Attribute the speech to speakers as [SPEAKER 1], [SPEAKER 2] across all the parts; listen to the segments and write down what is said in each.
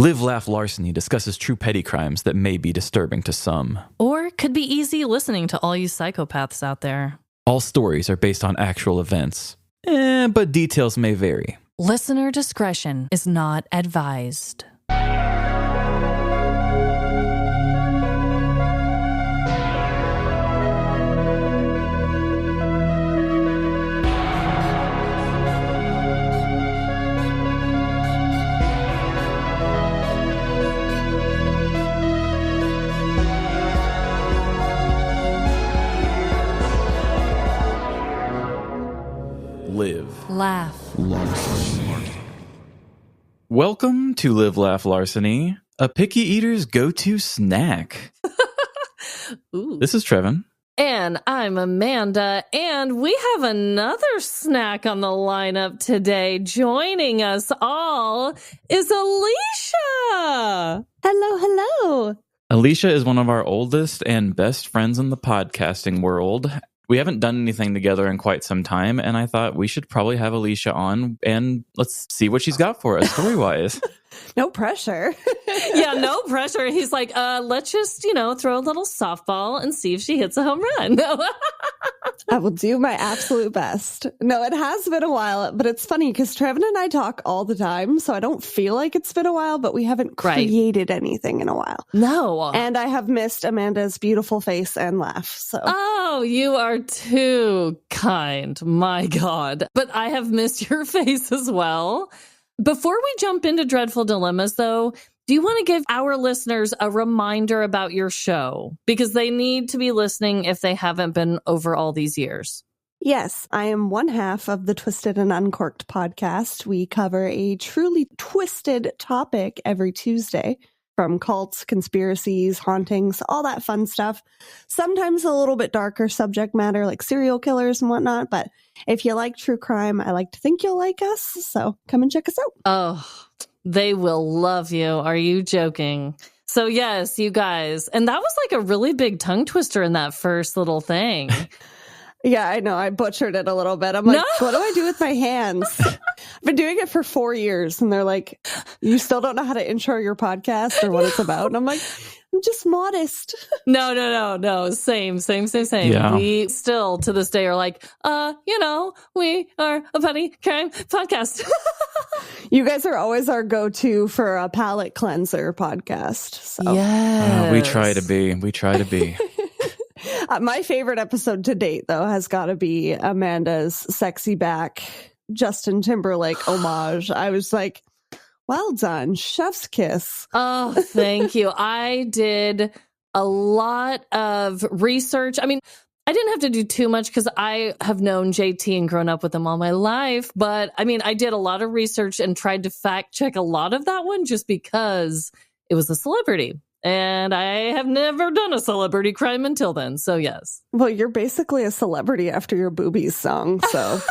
[SPEAKER 1] Live, Laugh, Larceny discusses true petty crimes that may be disturbing to some.
[SPEAKER 2] Or could be easy listening to all you psychopaths out there.
[SPEAKER 1] All stories are based on actual events, but details may vary.
[SPEAKER 2] Listener discretion is not advised.
[SPEAKER 1] Live,
[SPEAKER 2] Laugh,
[SPEAKER 1] Larceny. Welcome to Live, Laugh, Larceny, a picky eater's go-to snack.
[SPEAKER 2] Ooh.
[SPEAKER 1] This is Trevin.
[SPEAKER 2] And I'm Amanda, and we have another snack on the lineup today. Joining us all is Alecia.
[SPEAKER 3] Hello.
[SPEAKER 1] Alecia is one of our oldest and best friends in the podcasting world. We haven't done anything together in quite some time, and I thought we should probably have Alecia on, and let's see what she's got for us story-wise.
[SPEAKER 3] No pressure.
[SPEAKER 2] Yeah, no pressure. He's like, let's just, throw a little softball and see if she hits a home run.
[SPEAKER 3] I will do my absolute best. No, it has been a while, but it's funny because Trevin and I talk all the time, so I don't feel like it's been a while, but we haven't created anything in a while.
[SPEAKER 2] No.
[SPEAKER 3] And I have missed Amanda's beautiful face and laugh. So.
[SPEAKER 2] Oh, you are too kind. My God. But I have missed your face as well. Before we jump into Dreadful Dilemmas, though, do you want to give our listeners a reminder about your show? Because they need to be listening if they haven't been over all these years.
[SPEAKER 3] Yes, I am one half of the Twisted and Uncorked podcast. We cover a truly twisted topic every Tuesday, from cults, conspiracies, hauntings, all that fun stuff. Sometimes a little bit darker subject matter like serial killers and whatnot. But if you like true crime, I like to think you'll like us. So come and check us out.
[SPEAKER 2] Oh, they will love you. Are you joking? So yes, you guys. And that was like a really big tongue twister in that first little thing.
[SPEAKER 3] Yeah, I know. I butchered it a little bit. I'm like, What do I do with my hands? I've been doing it for 4 years. And they're like, you still don't know how to intro your podcast or what it's about? And I'm like, I'm just modest.
[SPEAKER 2] No. Same.
[SPEAKER 1] Yeah.
[SPEAKER 2] We still, to this day, are like, we are a petty crime podcast.
[SPEAKER 3] You guys are always our go-to for a palate cleanser podcast. So.
[SPEAKER 2] Yes.
[SPEAKER 1] We try to be.
[SPEAKER 3] My favorite episode to date, though, has got to be Amanda's sexy back Justin Timberlake homage. I was like, well done, chef's kiss.
[SPEAKER 2] Oh, thank you. I did a lot of research. I mean, I didn't have to do too much because I have known JT and grown up with him all my life. But I mean, I did a lot of research and tried to fact check a lot of that one just because it was a celebrity. And I have never done a celebrity crime until then. So, yes.
[SPEAKER 3] Well, you're basically a celebrity after your Boobies song. So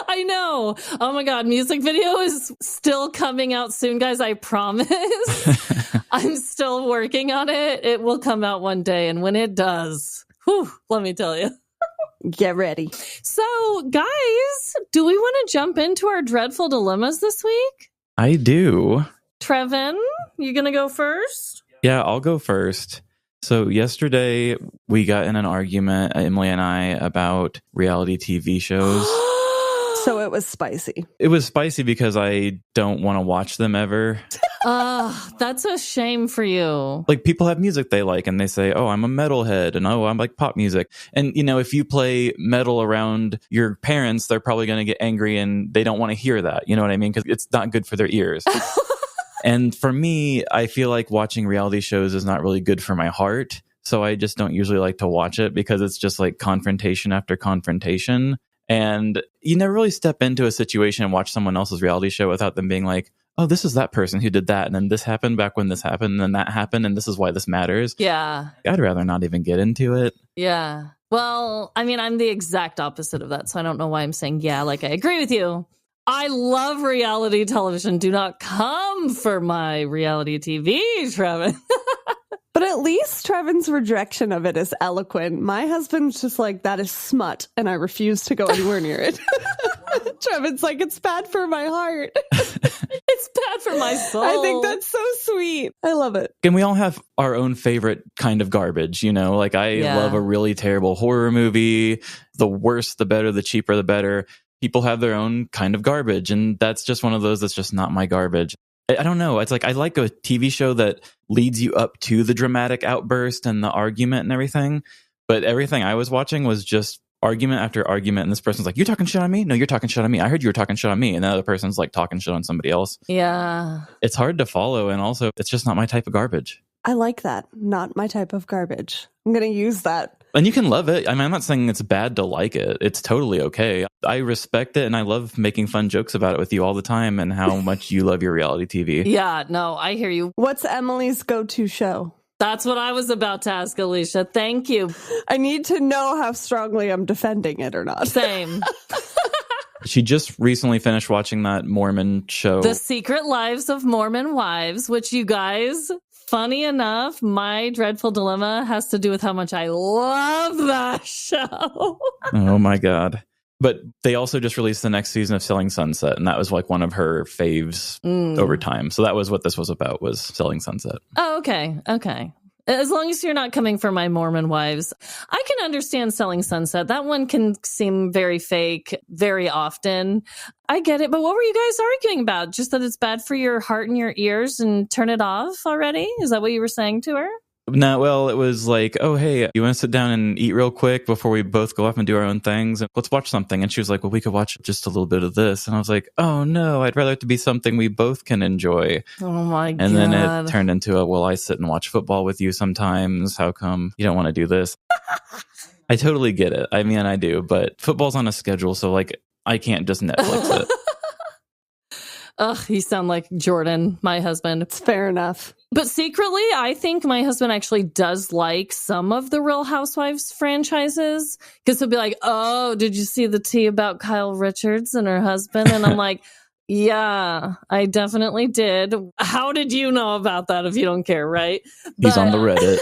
[SPEAKER 2] I know. Oh, my God. Music video is still coming out soon, guys. I promise. I'm still working on it. It will come out one day. And when it does, let me tell you.
[SPEAKER 3] Get ready.
[SPEAKER 2] So, guys, do we want to jump into our dreadful dilemmas this week?
[SPEAKER 1] I do.
[SPEAKER 2] Trevin, you going to go first?
[SPEAKER 1] Yeah, I'll go first. So yesterday we got in an argument, Emily and I, about reality TV shows.
[SPEAKER 3] So it was spicy.
[SPEAKER 1] It was spicy because I don't want to watch them ever.
[SPEAKER 2] That's a shame for you.
[SPEAKER 1] Like, people have music they like and they say, oh, I'm a metalhead, and oh, I'm like pop music. And, if you play metal around your parents, they're probably going to get angry and they don't want to hear that. You know what I mean? Because it's not good for their ears. And for me, I feel like watching reality shows is not really good for my heart. So I just don't usually like to watch it because it's just like confrontation after confrontation. And you never really step into a situation and watch someone else's reality show without them being like, oh, this is that person who did that. And then this happened back when this happened. And then that happened. And this is why this matters.
[SPEAKER 2] Yeah.
[SPEAKER 1] I'd rather not even get into it.
[SPEAKER 2] Yeah. Well, I mean, I'm the exact opposite of that. So I don't know why I'm saying, yeah, like I agree with you. I love reality television. Do not come for my reality TV, Trevin.
[SPEAKER 3] But at least Trevin's rejection of it is eloquent. My husband's just like, that is smut, and I refuse to go anywhere near it. Trevin's like, it's bad for my heart.
[SPEAKER 2] It's It's bad for my soul.
[SPEAKER 3] I think that's so sweet. I love it.
[SPEAKER 1] And we all have our own favorite kind of garbage, you know? Like I love a really terrible horror movie. The worse, the better, the cheaper, the better. People have their own kind of garbage. And that's just one of those that's just not my garbage. I don't know. It's like I like a TV show that leads you up to the dramatic outburst and the argument and everything. But everything I was watching was just argument after argument. And this person's like, you're talking shit on me? No, you're talking shit on me. I heard you were talking shit on me. And the other person's like talking shit on somebody else.
[SPEAKER 2] Yeah.
[SPEAKER 1] It's hard to follow. And also, it's just not my type of garbage.
[SPEAKER 3] I like that. Not my type of garbage. I'm going to use that.
[SPEAKER 1] And you can love it. I mean, I'm not saying it's bad to like it. It's totally okay. I respect it, and I love making fun jokes about it with you all the time and how much you love your reality TV.
[SPEAKER 2] Yeah, no, I hear you.
[SPEAKER 3] What's Emily's go-to show?
[SPEAKER 2] That's what I was about to ask, Alecia. Thank you.
[SPEAKER 3] I need to know how strongly I'm defending it or not.
[SPEAKER 2] Same.
[SPEAKER 1] She just recently finished watching that Mormon show.
[SPEAKER 2] The Secret Lives of Mormon Wives, which you guys... Funny enough, my dreadful dilemma has to do with how much I love that show.
[SPEAKER 1] Oh my God. But they also just released the next season of Selling Sunset, and that was like one of her faves over time. So that was what this was about, was Selling Sunset.
[SPEAKER 2] Oh, okay. Okay. As long as you're not coming for my Mormon wives. I can understand Selling Sunset. That one can seem very fake very often. I get it. But what were you guys arguing about? Just that it's bad for your heart and your ears and turn it off already? Is that what you were saying to her?
[SPEAKER 1] No, well, it was like, oh, hey, you want to sit down and eat real quick before we both go off and do our own things? And let's watch something. And she was like, well, we could watch just a little bit of this. And I was like, oh, no, I'd rather it to be something we both can enjoy.
[SPEAKER 2] Oh, my God.
[SPEAKER 1] And then it turned into well, I sit and watch football with you sometimes. How come you don't want to do this? I totally get it. I mean, I do. But football's on a schedule. So, like, I can't just Netflix it.
[SPEAKER 2] Ugh, you sound like Jordan, my husband.
[SPEAKER 3] It's fair enough.
[SPEAKER 2] But secretly, I think my husband actually does like some of the Real Housewives franchises. Because he'll be like, oh, did you see the tea about Kyle Richards and her husband? And I'm like, yeah, I definitely did. How did you know about that if you don't care, right?
[SPEAKER 1] He's on the Reddit.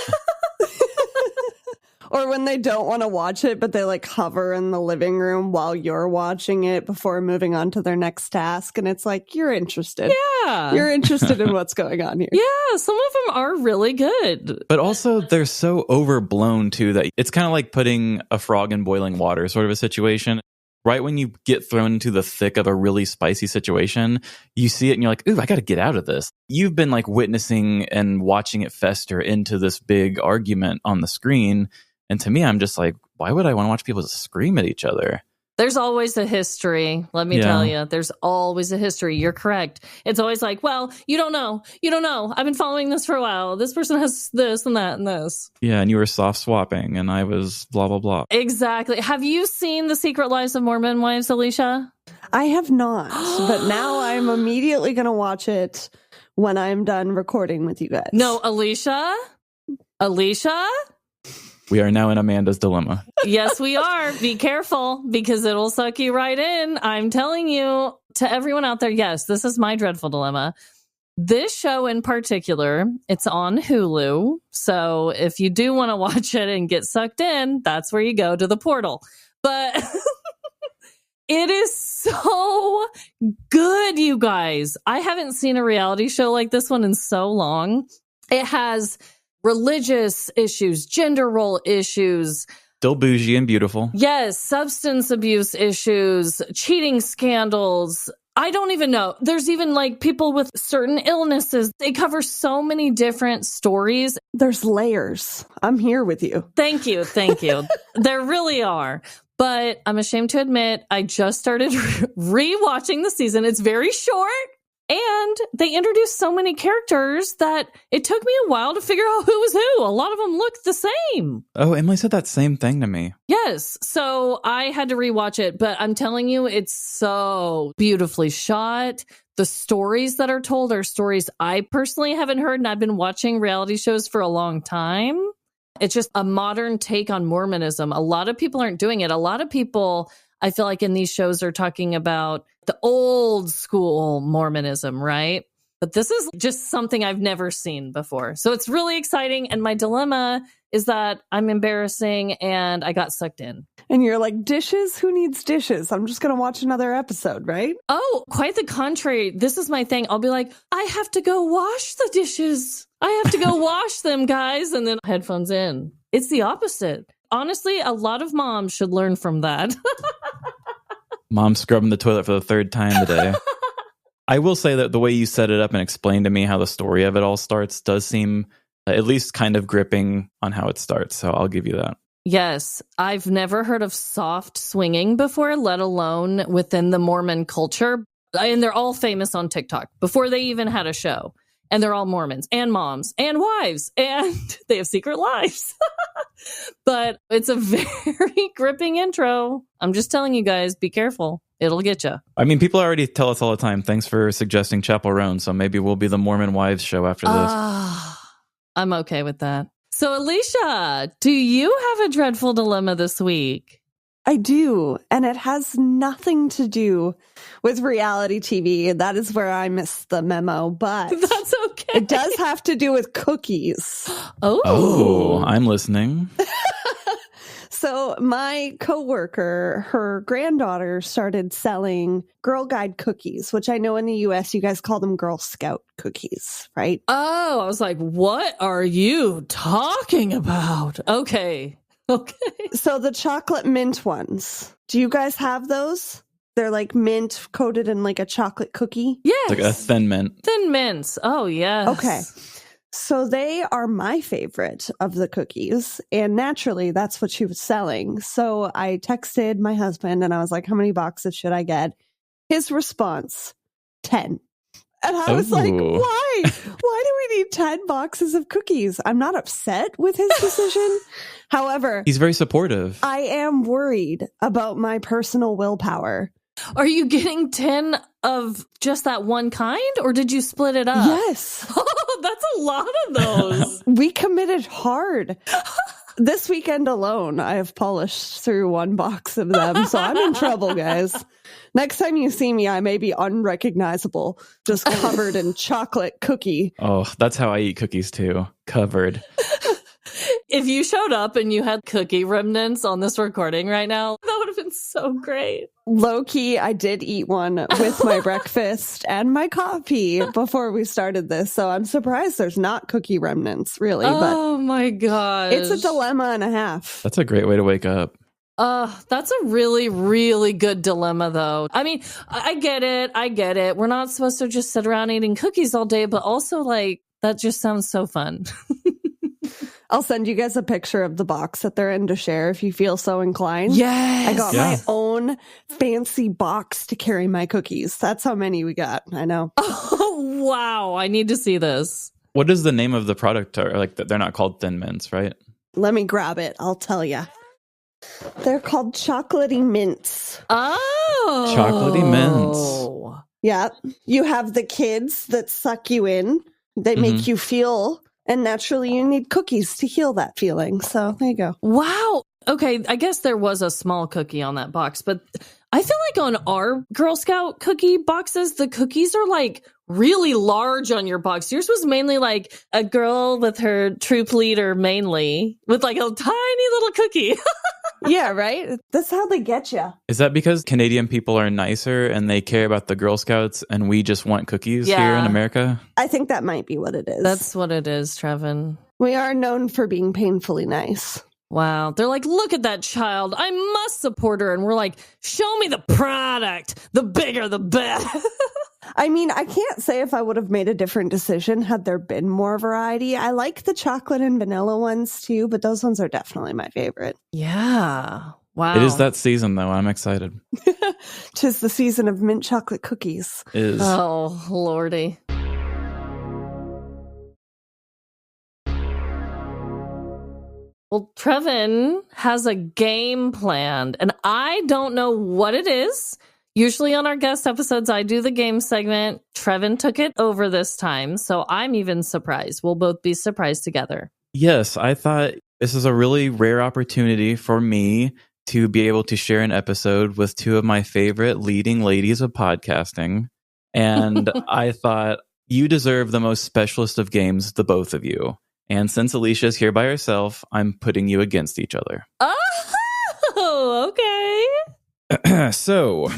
[SPEAKER 3] Or when they don't want to watch it, but they like hover in the living room while you're watching it before moving on to their next task. And it's like, you're interested.
[SPEAKER 2] Yeah.
[SPEAKER 3] You're interested in what's going on here.
[SPEAKER 2] Yeah, some of them are really good.
[SPEAKER 1] But also, they're so overblown, too, that it's kind of like putting a frog in boiling water sort of a situation. Right when you get thrown into the thick of a really spicy situation, you see it and you're like, ooh, I got to get out of this. You've been like witnessing and watching it fester into this big argument on the screen. And to me, I'm just like, why would I want to watch people scream at each other?
[SPEAKER 2] There's always a history. Let me tell you, there's always a history. You're correct. It's always like, well, you don't know. You don't know. I've been following this for a while. This person has this and that and this.
[SPEAKER 1] Yeah. And you were soft swapping and I was blah, blah, blah.
[SPEAKER 2] Exactly. Have you seen The Secret Lives of Mormon Wives, Alecia?
[SPEAKER 3] I have not. But now I'm immediately going to watch it when I'm done recording with you guys.
[SPEAKER 2] No, Alecia?
[SPEAKER 1] We are now in Amanda's dilemma.
[SPEAKER 2] Yes, we are. Be careful because it'll suck you right in. I'm telling you, to everyone out there, yes, this is my dreadful dilemma. This show in particular, it's on Hulu. So if you do want to watch it and get sucked in, that's where you go, to the portal. But it is so good, you guys. I haven't seen a reality show like this one in so long. It has religious issues, gender role issues.
[SPEAKER 1] Still bougie and beautiful.
[SPEAKER 2] Yes, substance abuse issues, cheating scandals. I don't even know. There's even like people with certain illnesses. They cover so many different stories.
[SPEAKER 3] There's layers. I'm here with you.
[SPEAKER 2] Thank you. Thank you. There really are. But I'm ashamed to admit, I just started rewatching the season. It's very short. And they introduced so many characters that it took me a while to figure out who was who. A lot of them looked the same.
[SPEAKER 1] Oh, Emily said that same thing to me.
[SPEAKER 2] Yes. So I had to rewatch it, but I'm telling you, it's so beautifully shot. The stories that are told are stories I personally haven't heard, and I've been watching reality shows for a long time. It's just a modern take on Mormonism. A lot of people aren't doing it. A lot of people, I feel like in these shows, are talking about the old school Mormonism, right? But this is just something I've never seen before. So it's really exciting. And my dilemma is that I'm embarrassing and I got sucked in.
[SPEAKER 3] And you're like, dishes? Who needs dishes? I'm just going to watch another episode, right?
[SPEAKER 2] Oh, quite the contrary. This is my thing. I'll be like, I have to go wash the dishes. I have to go wash them, guys. And then headphones in. It's the opposite. Honestly, a lot of moms should learn from that.
[SPEAKER 1] Mom scrubbing the toilet for the third time today. I will say that the way you set it up and explained to me how the story of it all starts does seem at least kind of gripping on how it starts. So I'll give you that.
[SPEAKER 2] Yes. I've never heard of soft swinging before, let alone within the Mormon culture. And they're all famous on TikTok before they even had a show. And they're all Mormons and moms and wives, and they have secret lives. But it's a very gripping intro. I'm just telling you guys, be careful. It'll get you.
[SPEAKER 1] I mean, people already tell us all the time, thanks for suggesting Chapel Roan. So maybe we'll be the Mormon Wives show after this.
[SPEAKER 2] I'm okay with that. So, Alecia, do you have a dreadful dilemma this week?
[SPEAKER 3] I do. And it has nothing to do with reality TV. That is where I missed the memo. But
[SPEAKER 2] that's okay.
[SPEAKER 3] It does have to do with cookies.
[SPEAKER 1] Oh, I'm listening.
[SPEAKER 3] So my coworker, her granddaughter started selling Girl Guide cookies, which I know in the US you guys call them Girl Scout cookies, right?
[SPEAKER 2] Oh, I was like, what are you talking about? Okay.
[SPEAKER 3] So the chocolate mint ones, do you guys have those? They're like mint coated in like a chocolate cookie?
[SPEAKER 2] Yes.
[SPEAKER 1] Like a thin mint.
[SPEAKER 2] Thin mints. Oh, yes.
[SPEAKER 3] Okay. So they are my favorite of the cookies. And naturally, that's what she was selling. So I texted my husband and I was like, how many boxes should I get? His response, 10. And I was like, why? Why do we need 10 boxes of cookies? I'm not upset with his decision. However,
[SPEAKER 1] he's very supportive.
[SPEAKER 3] I am worried about my personal willpower.
[SPEAKER 2] Are you getting 10 of just that one kind, or did you split it up?
[SPEAKER 3] Yes.
[SPEAKER 2] Oh, that's a lot of those.
[SPEAKER 3] We committed hard. This weekend alone, I have polished through one box of them, so I'm in trouble, guys. Next time you see me, I may be unrecognizable, just covered in chocolate cookie.
[SPEAKER 1] Oh, that's how I eat cookies too. Covered.
[SPEAKER 2] If you showed up and you had cookie remnants on this recording right now, that would have been so great.
[SPEAKER 3] Low key, I did eat one with my breakfast and my coffee before we started this. So I'm surprised there's not cookie remnants, really.
[SPEAKER 2] Oh my gosh.
[SPEAKER 3] It's a dilemma and a half.
[SPEAKER 1] That's a great way to wake up.
[SPEAKER 2] That's a really, really good dilemma, though. I mean, I get it. We're not supposed to just sit around eating cookies all day, but also, like, that just sounds so fun.
[SPEAKER 3] I'll send you guys a picture of the box that they're in to share if you feel so inclined.
[SPEAKER 2] Yes.
[SPEAKER 3] I got my own fancy box to carry my cookies. That's how many we got. I know.
[SPEAKER 2] Oh, wow. I need to see this.
[SPEAKER 1] What is the name of the product? Or like, they're not called Thin Mints, right?
[SPEAKER 3] Let me grab it. I'll tell you. They're called chocolatey mints.
[SPEAKER 2] Oh.
[SPEAKER 1] Chocolatey mints.
[SPEAKER 3] Yeah. You have the kids that suck you in. They make you feel, and naturally you need cookies to heal that feeling. So there you go.
[SPEAKER 2] Wow. Okay. I guess there was a small cookie on that box, but I feel like on our Girl Scout cookie boxes, the cookies are like really large on your box. Yours was mainly like a girl with her troop leader mainly with like a tiny little cookie.
[SPEAKER 3] Yeah, right? That's how they get you.
[SPEAKER 1] Is that because Canadian people are nicer and they care about the Girl Scouts and we just want cookies here in America?
[SPEAKER 3] I think that might be what it is.
[SPEAKER 2] That's what it is, Trevin.
[SPEAKER 3] We are known for being painfully nice.
[SPEAKER 2] Wow. They're like, look at that child. I must support her. And we're like, show me the product. The bigger, the better.
[SPEAKER 3] I mean, I can't say if I would have made a different decision had there been more variety. I like the chocolate and vanilla ones too, but those ones are definitely my favorite.
[SPEAKER 2] Yeah. Wow.
[SPEAKER 1] It is that season, though. I'm excited.
[SPEAKER 3] 'Tis the season of mint chocolate cookies.
[SPEAKER 1] Is.
[SPEAKER 2] Oh, Lordy. Well, Trevin has a game planned, and I don't know what it is. Usually on our guest episodes, I do the game segment. Trevin took it over this time, so I'm even surprised. We'll both be surprised together.
[SPEAKER 1] Yes, I thought this is a really rare opportunity for me to be able to share an episode with two of my favorite leading ladies of podcasting. And I thought You deserve the most specialist of games, the both of you. And since Alicia's here by herself, I'm putting you against each other.
[SPEAKER 2] Oh, okay.
[SPEAKER 1] So,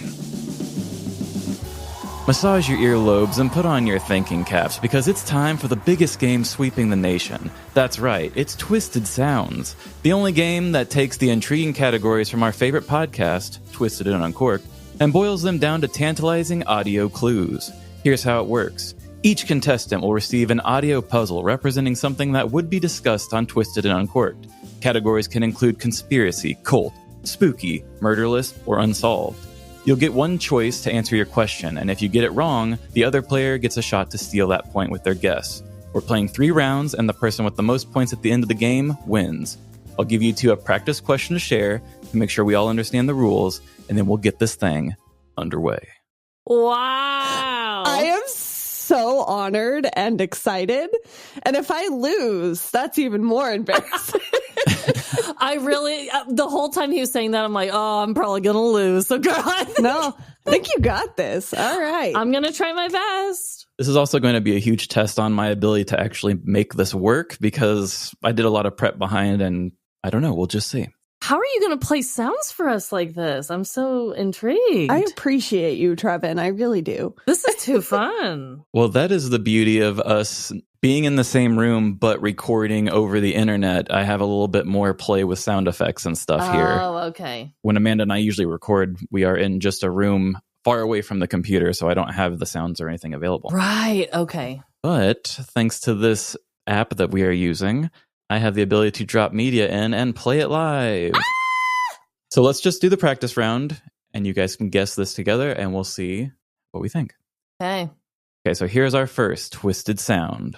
[SPEAKER 1] massage your earlobes and put on your thinking caps because it's time for the biggest game sweeping the nation. That's right, it's Twisted Sounds, the only game that takes the intriguing categories from our favorite podcast, Twisted and Uncorked, and boils them down to tantalizing audio clues. Here's how it works. Each contestant will receive an audio puzzle representing something that would be discussed on Twisted and Uncorked. Categories can include conspiracy, cult, spooky, murderless, or unsolved. You'll get one choice to answer your question, and if you get it wrong, the other player gets a shot to steal that point with their guess. We're playing 3 rounds, and the person with the most points at the end of the game wins. I'll give you 2 a practice question to share to make sure we all understand the rules, and then we'll get this thing underway.
[SPEAKER 2] Wow.
[SPEAKER 3] I am so honored and excited. And if I lose, that's even more embarrassing.
[SPEAKER 2] I really, the whole time he was saying that, I'm like, oh, I'm probably going to lose. So, girl,
[SPEAKER 3] No, I think you got this. All right.
[SPEAKER 2] I'm going to try my best.
[SPEAKER 1] This is also going to be a huge test on my ability to actually make this work because I did a lot of prep behind, and I don't know, we'll just see.
[SPEAKER 2] How are you going to play sounds for us like this? I'm so intrigued.
[SPEAKER 3] I appreciate you, Trevin. I really do.
[SPEAKER 2] This is too fun.
[SPEAKER 1] Well, that is the beauty of us being in the same room, but recording over the internet. I have a little bit more play with sound effects and stuff here.
[SPEAKER 2] Oh, okay.
[SPEAKER 1] When Amanda and I usually record, we are in just a room far away from the computer, so I don't have the sounds or anything available.
[SPEAKER 2] Right. Okay.
[SPEAKER 1] But thanks to this app that we are using, I have the ability to drop media in and play it live. So let's just do the practice round, and you guys can guess this together, and we'll see what we think.
[SPEAKER 2] Okay.
[SPEAKER 1] Okay, so here's our first twisted sound.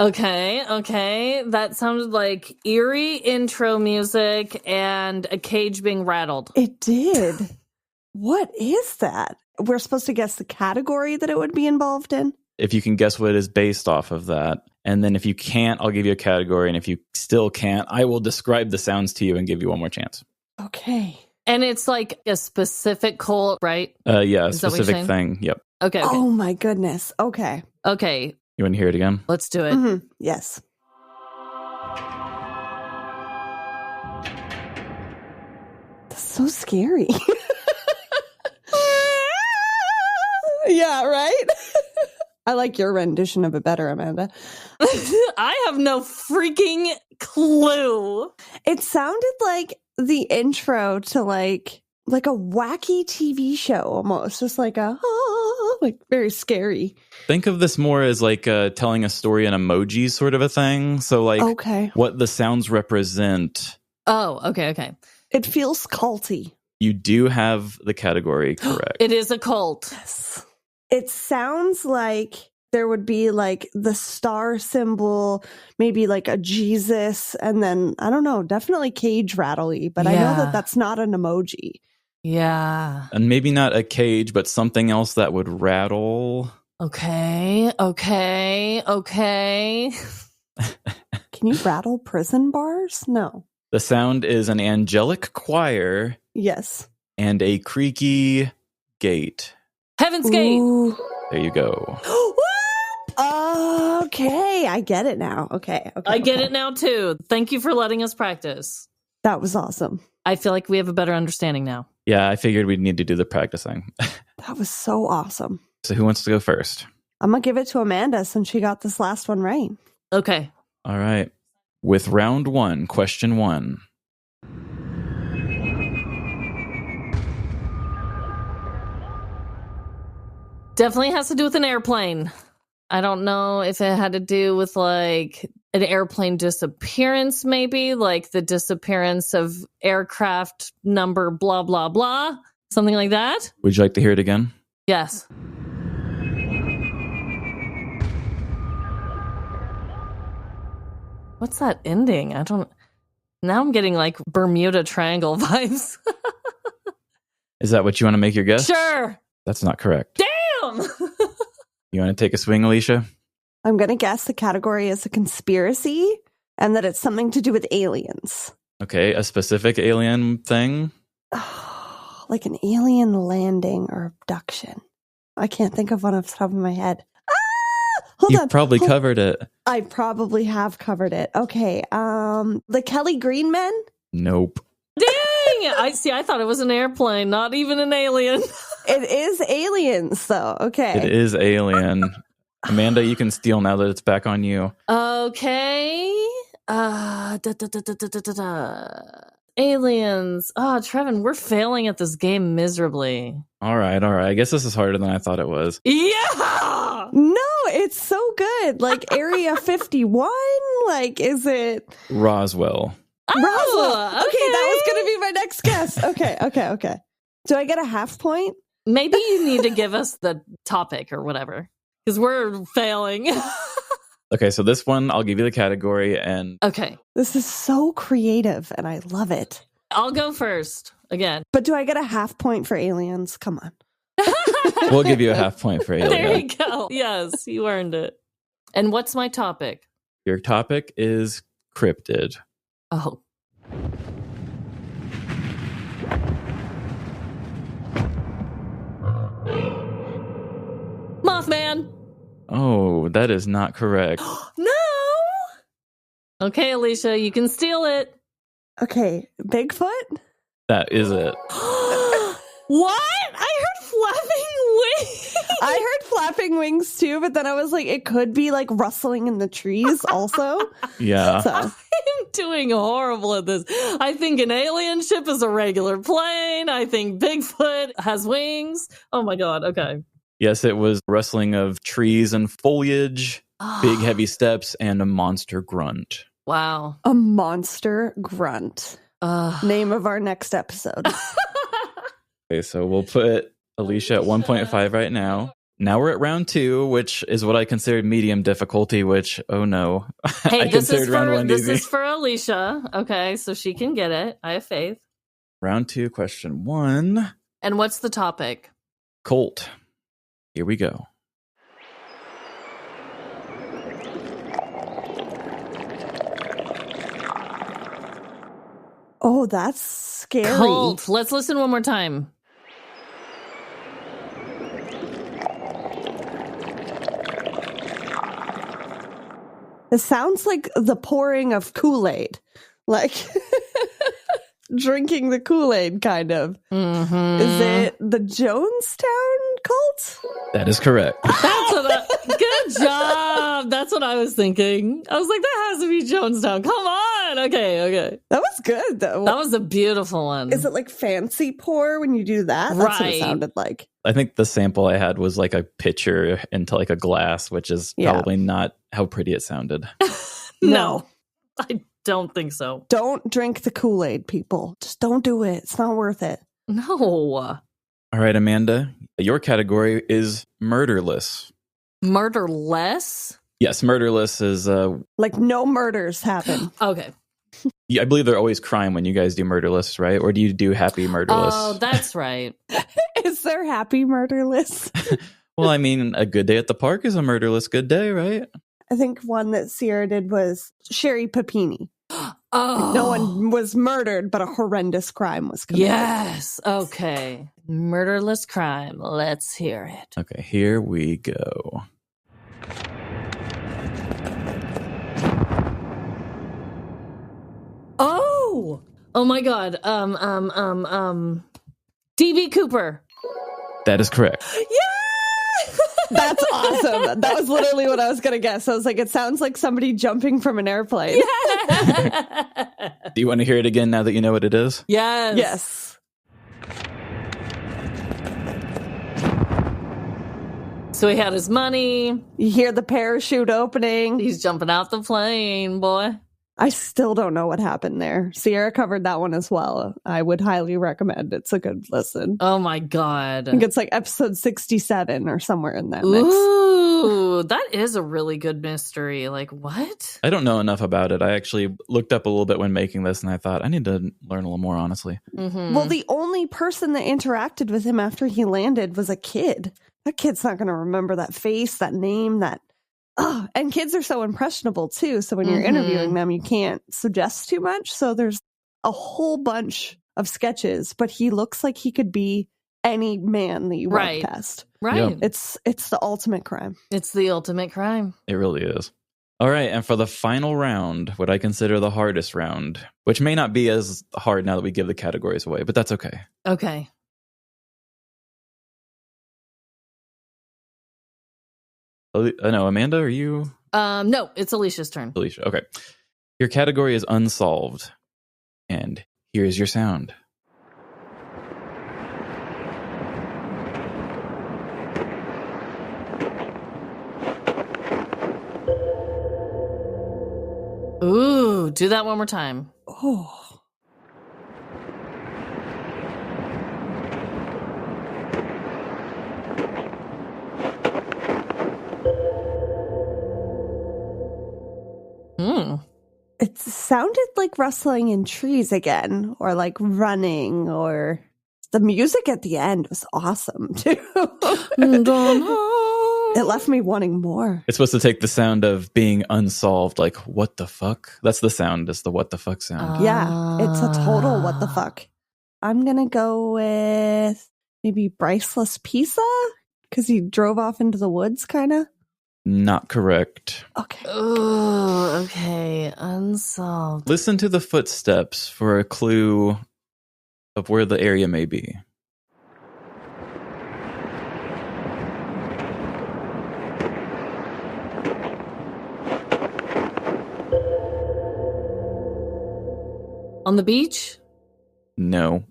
[SPEAKER 2] Okay. That sounded like eerie intro music and a cage being rattled.
[SPEAKER 3] It did. What is that? We're supposed to guess the category that it would be involved in?
[SPEAKER 1] If you can guess what it is based off of that. And then if you can't, I'll give you a category. And if you still can't, I will describe the sounds to you and give you one more chance.
[SPEAKER 3] Okay.
[SPEAKER 2] And it's like a specific cult, right?
[SPEAKER 1] Yeah, a
[SPEAKER 2] Is that what you're
[SPEAKER 1] specific
[SPEAKER 2] saying?
[SPEAKER 1] thing. Yep.
[SPEAKER 2] Okay.
[SPEAKER 3] Oh my goodness. Okay.
[SPEAKER 2] Okay.
[SPEAKER 1] You want to hear it again?
[SPEAKER 2] Let's do it.
[SPEAKER 3] Mm-hmm. Yes. That's so scary. Yeah, right? I like your rendition of it better, Amanda.
[SPEAKER 2] I have no freaking clue.
[SPEAKER 3] It sounded like the intro to like a wacky TV show almost. Just like like very scary.
[SPEAKER 1] Think of this more as like telling a story in emojis sort of a thing. So like
[SPEAKER 3] Okay.
[SPEAKER 1] what the sounds represent.
[SPEAKER 2] Oh, okay.
[SPEAKER 3] It feels culty.
[SPEAKER 1] You do have the category correct.
[SPEAKER 2] It is a cult.
[SPEAKER 3] Yes. It sounds like there would be like the star symbol, maybe like a Jesus, and then, I don't know, definitely cage rattly, but I know that that's not an emoji.
[SPEAKER 2] Yeah.
[SPEAKER 1] And maybe not a cage, but something else that would rattle.
[SPEAKER 2] Okay.
[SPEAKER 3] Can you rattle prison bars? No.
[SPEAKER 1] The sound is an angelic choir
[SPEAKER 3] Yes.
[SPEAKER 1] and a creaky gate.
[SPEAKER 2] Heaven's Gate.
[SPEAKER 3] Ooh.
[SPEAKER 1] There you go.
[SPEAKER 3] Okay, I get it now. Okay.
[SPEAKER 2] I get it now, too. Thank you for letting us practice.
[SPEAKER 3] That was awesome.
[SPEAKER 2] I feel like we have a better understanding now.
[SPEAKER 1] Yeah, I figured we'd need to do the practicing.
[SPEAKER 3] That was so awesome.
[SPEAKER 1] So who wants to go first?
[SPEAKER 3] I'm going to give it to Amanda since she got this last one right.
[SPEAKER 2] Okay.
[SPEAKER 1] All right. With round 1, question 1.
[SPEAKER 2] Definitely has to do with an airplane. I don't know if it had to do with like an airplane disappearance, maybe like the disappearance of aircraft number blah, blah, blah. Something like that.
[SPEAKER 1] Would you like to hear it again?
[SPEAKER 2] Yes. What's that ending? Now I'm getting like Bermuda Triangle vibes.
[SPEAKER 1] Is that what you want to make your guess?
[SPEAKER 2] Sure.
[SPEAKER 1] That's not correct.
[SPEAKER 2] Damn.
[SPEAKER 1] You want to take a swing, Alecia?
[SPEAKER 3] I'm going to guess the category is a conspiracy and that it's something to do with aliens.
[SPEAKER 1] Okay, a specific alien thing?
[SPEAKER 3] Like an alien landing or abduction. I can't think of one off the top of my head.
[SPEAKER 1] You've probably covered it.
[SPEAKER 3] I probably have covered it. Okay. The Kelly Green Men?
[SPEAKER 1] Nope.
[SPEAKER 2] Dang! I thought it was an airplane, not even an alien.
[SPEAKER 3] It is aliens, though. Okay.
[SPEAKER 1] It is alien. Amanda, you can steal now that it's back on you.
[SPEAKER 2] Okay. Aliens. Oh, Trevin, we're failing at this game miserably.
[SPEAKER 1] All right. I guess this is harder than I thought it was.
[SPEAKER 2] Yeah!
[SPEAKER 3] No, it's so good. Like Area 51? Like, is it
[SPEAKER 1] Roswell.
[SPEAKER 3] Roswell?
[SPEAKER 2] Okay.
[SPEAKER 3] Okay, that was going to be my next guess. Okay. Do I get a half point?
[SPEAKER 2] Maybe you need to give us the topic or whatever, because we're failing.
[SPEAKER 1] Okay, so this one, I'll give you the category and...
[SPEAKER 2] Okay.
[SPEAKER 3] This is so creative, and I love it.
[SPEAKER 2] I'll go first again.
[SPEAKER 3] But do I get a half point for aliens? Come on.
[SPEAKER 1] We'll give you a half point for alien.
[SPEAKER 2] There you go. Yes, you earned it. And what's my topic?
[SPEAKER 1] Your topic is cryptid.
[SPEAKER 2] Oh. Mothman.
[SPEAKER 1] Oh, that is not correct.
[SPEAKER 2] No. Okay, Alecia, you can steal it.
[SPEAKER 3] Okay, Bigfoot?
[SPEAKER 1] That is it.
[SPEAKER 2] What? I heard flapping wings.
[SPEAKER 3] I heard flapping wings too, but then I was like, it could be like rustling in the trees also.
[SPEAKER 1] Yeah.
[SPEAKER 3] So.
[SPEAKER 2] I'm doing horrible at this. I think an alien ship is a regular plane. I think Bigfoot has wings. Oh my God. Okay.
[SPEAKER 1] Yes, it was rustling of trees and foliage, big heavy steps, and a monster grunt.
[SPEAKER 2] Wow.
[SPEAKER 3] A monster grunt. Name of our next episode.
[SPEAKER 1] Okay, so we'll put Alecia at 1.5 right now. Now we're at round 2, which is what I considered medium difficulty, which, oh no.
[SPEAKER 2] Hey,
[SPEAKER 1] I considered round 1
[SPEAKER 2] this
[SPEAKER 1] easy.
[SPEAKER 2] is for Alecia. Okay, so she can get it. I have faith.
[SPEAKER 1] Round 2, question 1.
[SPEAKER 2] And what's the topic?
[SPEAKER 1] Cult. Here we go.
[SPEAKER 3] Oh, that's scary.
[SPEAKER 2] Cult. Let's listen one more time.
[SPEAKER 3] It sounds like the pouring of Kool-Aid. Like drinking the Kool-Aid, kind of.
[SPEAKER 2] Mm-hmm.
[SPEAKER 3] Is it the Jonestown cult?
[SPEAKER 1] That is correct.
[SPEAKER 2] Good job. That's what I was thinking. I was like, that has to be Jonestown. Come on. Okay.
[SPEAKER 3] That was good, though.
[SPEAKER 2] That was a beautiful one.
[SPEAKER 3] Is it like fancy pour when you do that? That's what it sounded like.
[SPEAKER 1] I think the sample I had was like a pitcher into like a glass, which is probably not how pretty it sounded.
[SPEAKER 2] No, I don't think so.
[SPEAKER 3] Don't drink the Kool-Aid, people. Just don't do it. It's not worth it.
[SPEAKER 2] No.
[SPEAKER 1] All right, Amanda, your category is murderless.
[SPEAKER 2] Murderless?
[SPEAKER 1] Yes, murderless is...
[SPEAKER 3] like no murders happen.
[SPEAKER 2] Okay.
[SPEAKER 1] I believe they're always crime when you guys do murderless, right? Or do you do happy murderless?
[SPEAKER 2] Oh, that's right.
[SPEAKER 3] Is there happy murderless?
[SPEAKER 1] Well, I mean, a good day at the park is a murderless good day, right?
[SPEAKER 3] I think one that Sierra did was Sherry Papini.
[SPEAKER 2] Oh.
[SPEAKER 3] No one was murdered, but a horrendous crime was committed.
[SPEAKER 2] Yes. Okay. Murderless crime. Let's hear it.
[SPEAKER 1] Okay, here we go.
[SPEAKER 2] Oh my God. DB Cooper.
[SPEAKER 1] That is correct.
[SPEAKER 2] Yeah.
[SPEAKER 3] That's awesome. That was literally what I was going to guess. I was like, it sounds like somebody jumping from an airplane.
[SPEAKER 2] Yeah.
[SPEAKER 1] Do you want to hear it again now that you know what it is?
[SPEAKER 2] Yes.
[SPEAKER 3] Yes.
[SPEAKER 2] So he had his money.
[SPEAKER 3] You hear the parachute opening.
[SPEAKER 2] He's jumping out the plane, boy.
[SPEAKER 3] I still don't know what happened there. Sierra covered that one as well. I would highly recommend. It's a good listen.
[SPEAKER 2] Oh my God.
[SPEAKER 3] I think it's like episode 67 or somewhere in that mix.
[SPEAKER 2] Ooh, that is a really good mystery. Like, what?
[SPEAKER 1] I don't know enough about it. I actually looked up a little bit when making this, and I thought, I need to learn a little more, honestly.
[SPEAKER 2] Mm-hmm.
[SPEAKER 3] Well, the only person that interacted with him after he landed was a kid. That kid's not going to remember that face, that name, that... Oh, and kids are so impressionable, too. So when you're interviewing them, you can't suggest too much. So there's a whole bunch of sketches, but he looks like he could be any man that you walk past.
[SPEAKER 2] Right.
[SPEAKER 1] Yep.
[SPEAKER 3] It's the ultimate crime.
[SPEAKER 2] It's the ultimate crime.
[SPEAKER 1] It really is. All right, and for the final round, what I consider the hardest round, which may not be as hard now that we give the categories away, but that's okay.
[SPEAKER 2] Okay.
[SPEAKER 1] No, Amanda, are you?
[SPEAKER 2] No, it's Alicia's turn.
[SPEAKER 1] Alecia, okay. Your category is unsolved, and here's your sound.
[SPEAKER 2] Ooh, do that one more time.
[SPEAKER 3] Oh. It sounded like rustling in trees again, or like running, or the music at the end was awesome too. It left me wanting more.
[SPEAKER 1] It's supposed to take the sound of being unsolved, like, what the fuck? That's the sound, it's the what the fuck sound.
[SPEAKER 3] Yeah, it's a total what the fuck. I'm going to go with maybe Bryceless Pizza, because he drove off into the woods, kind of.
[SPEAKER 1] Not correct.
[SPEAKER 3] Okay.
[SPEAKER 2] Oh, okay. Unsolved.
[SPEAKER 1] Listen to the footsteps for a clue of where the area may be.
[SPEAKER 2] On the beach?
[SPEAKER 1] No.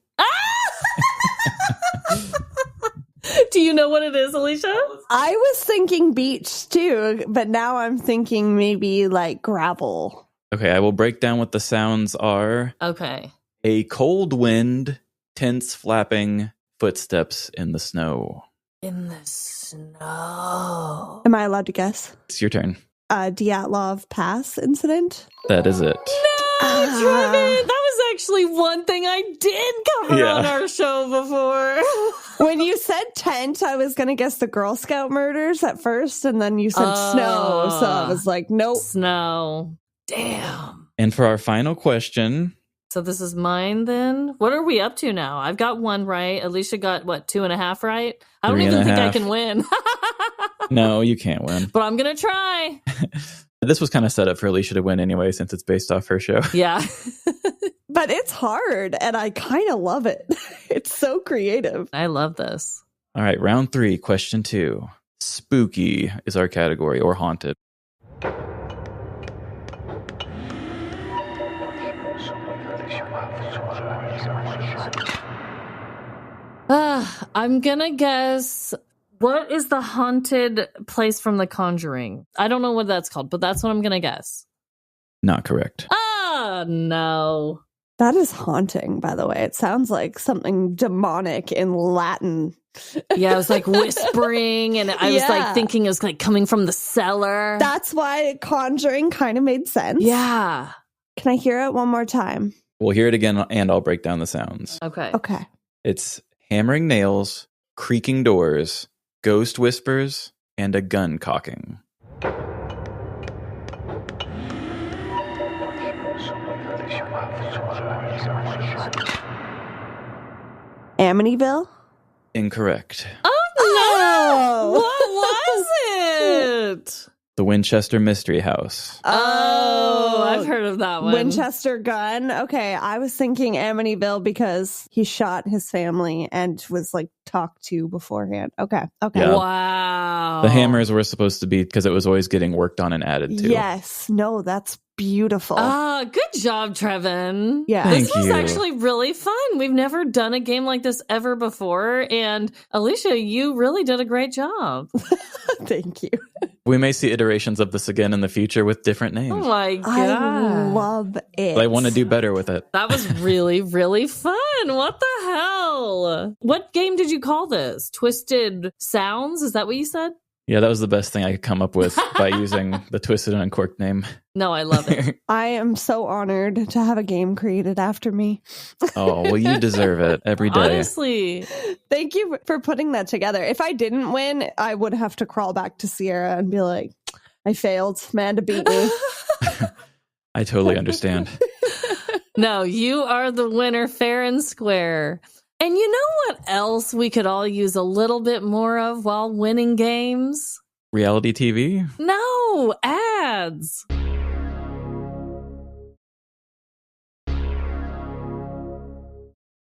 [SPEAKER 2] Do you know what it is, Alecia?
[SPEAKER 3] I was thinking beach too, but now I'm thinking maybe like gravel.
[SPEAKER 1] Okay, I will break down what the sounds are.
[SPEAKER 2] Okay.
[SPEAKER 1] A cold wind, tense flapping, footsteps in the snow.
[SPEAKER 2] In the snow.
[SPEAKER 3] Am I allowed to guess?
[SPEAKER 1] It's your turn.
[SPEAKER 3] Dyatlov Pass incident?
[SPEAKER 1] That is it.
[SPEAKER 2] No, Trevin! That was actually one thing I did cover on our show before.
[SPEAKER 3] When you said tent, I was going to guess the Girl Scout murders at first, and then you said snow, so I was like, nope.
[SPEAKER 2] Snow. Damn.
[SPEAKER 1] And for our final question.
[SPEAKER 2] So this is mine then? What are we up to now? I've got one right. Alecia got, 2.5 right? I don't even think I can win.
[SPEAKER 1] No, you can't win.
[SPEAKER 2] But I'm going to try.
[SPEAKER 1] This was kind of set up for Alecia to win anyway, since it's based off her show.
[SPEAKER 2] Yeah.
[SPEAKER 3] But it's hard, and I kind of love it. It's so creative.
[SPEAKER 2] I love this.
[SPEAKER 1] All right, round 3, question 2. Spooky is our category, or haunted.
[SPEAKER 2] I'm going to guess, what is the haunted place from The Conjuring? I don't know what that's called, but that's what I'm going to guess.
[SPEAKER 1] Not correct.
[SPEAKER 2] Oh, no.
[SPEAKER 3] That is haunting, by the way. It sounds like something demonic in Latin.
[SPEAKER 2] Yeah, it was like whispering, and I was like thinking it was like coming from the cellar.
[SPEAKER 3] That's why Conjuring kind of made sense.
[SPEAKER 2] Yeah.
[SPEAKER 3] Can I hear it one more time?
[SPEAKER 1] We'll hear it again, and I'll break down the sounds.
[SPEAKER 2] Okay.
[SPEAKER 3] Okay.
[SPEAKER 1] It's hammering nails, creaking doors, ghost whispers, and a gun cocking.
[SPEAKER 3] Amityville?
[SPEAKER 1] Incorrect.
[SPEAKER 2] Oh, no! What was it?
[SPEAKER 1] The Winchester Mystery House.
[SPEAKER 2] Oh, I've heard of that one.
[SPEAKER 3] Winchester gun. Okay, I was thinking Amityville because he shot his family and was like talked to beforehand. Okay.
[SPEAKER 1] Yeah.
[SPEAKER 2] Wow.
[SPEAKER 1] The hammers were supposed to be because it was always getting worked on and added to.
[SPEAKER 3] Yes. No, that's beautiful.
[SPEAKER 2] Good job, Trevin.
[SPEAKER 3] Yeah.
[SPEAKER 2] This was
[SPEAKER 1] you.
[SPEAKER 2] actually really fun. We've never done a game like this ever before. And Alecia, you really did a great job.
[SPEAKER 3] Thank you.
[SPEAKER 1] We may see iterations of this again in the future with different names.
[SPEAKER 2] Oh my God.
[SPEAKER 3] I love it.
[SPEAKER 1] I want to do better with it.
[SPEAKER 2] That was really, really fun. What the hell? What game did you call this? Twisted Sounds? Is that what you said?
[SPEAKER 1] Yeah, that was the best thing I could come up with by using the Twisted and Uncorked name.
[SPEAKER 2] No, I love it.
[SPEAKER 3] I am so honored to have a game created after me.
[SPEAKER 1] Oh, well, you deserve it every day.
[SPEAKER 2] Honestly.
[SPEAKER 3] Thank you for putting that together. If I didn't win, I would have to crawl back to Sierra and be like, I failed. Amanda beat me.
[SPEAKER 1] I totally understand.
[SPEAKER 2] No, you are the winner, fair and square. And you know what else we could all use a little bit more of while winning games?
[SPEAKER 1] Reality TV?
[SPEAKER 2] No, ads.